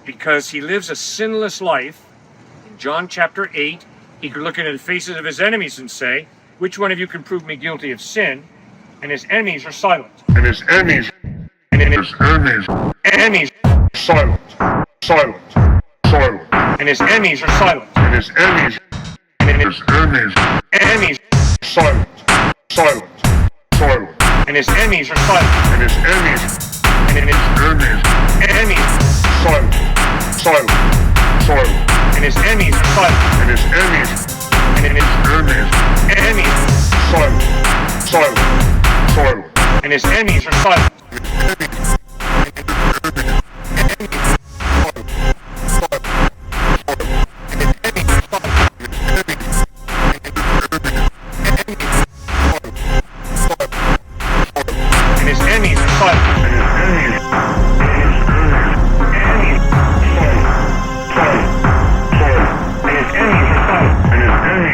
because he lives a sinless life. In John chapter 8, he could look into the faces of his enemies and say, which one of you can prove me guilty of sin? And his enemies are silent. And his enemies, Enemies, silent, silent, silent. and his enemies are silent. And his enemies, Enemies, silent, silent, silent. and his enemies are silent. And his enemies, Enemies, silent, silent, silent. and his enemies are silent. And his enemies, Enemies, silent, silent, silent. and his enemies are silent. And his enemies are silent. And his enemies are silent. And his enemies are silent.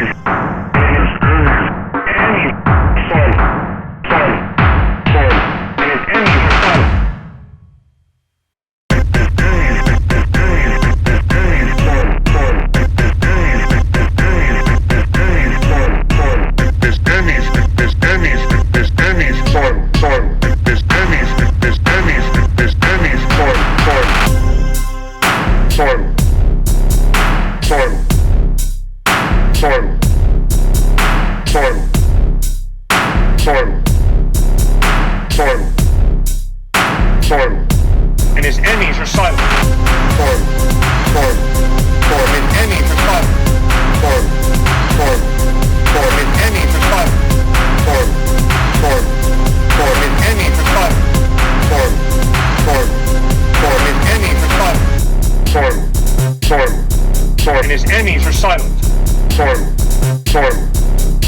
And his enemies are silent. And his enemies are silent. And his enemies are silent. And his enemies are silent. And his enemies are silent. And his enemies are silent.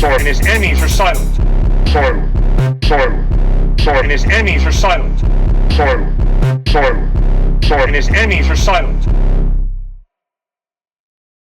And his enemies are silent. And his enemies are silent. And his enemies are silent.